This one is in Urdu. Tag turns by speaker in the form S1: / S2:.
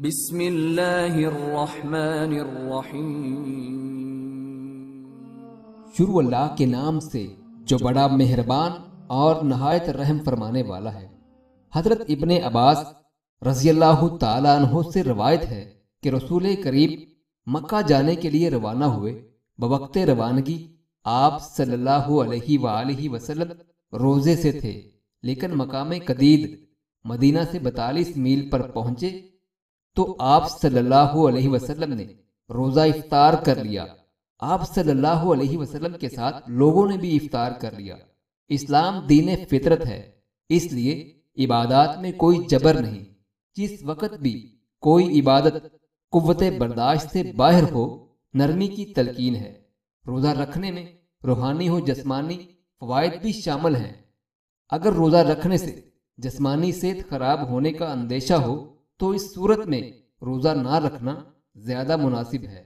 S1: بسم اللہ الرحمن الرحیم۔
S2: شروع اللہ کے نام سے جو بڑا مہربان اور نہایت رحم فرمانے والا ہے۔ حضرت ابن عباس رضی اللہ تعالیٰ عنہ سے روایت ہے کہ رسول کریم مکہ جانے کے لیے روانہ ہوئے۔ بوقت روانگی آپ صلی اللہ علیہ وآلہ وسلم روزے سے تھے، لیکن مقام قدید مدینہ سے 42 میل پر پہنچے تو آپ صلی اللہ علیہ وسلم نے روزہ افطار کر لیا۔ آپ صلی اللہ علیہ وسلم کے ساتھ لوگوں نے بھی افطار کر لیا۔ اسلام دین فطرت ہے، اس لیے عبادات میں کوئی جبر نہیں۔ جس وقت بھی کوئی عبادت قوت برداشت سے باہر ہو، نرمی کی تلقین ہے۔ روزہ رکھنے میں روحانی و جسمانی فوائد بھی شامل ہیں۔ اگر روزہ رکھنے سے جسمانی صحت خراب ہونے کا اندیشہ ہو تو اس صورت میں روزہ نہ رکھنا زیادہ مناسب ہے۔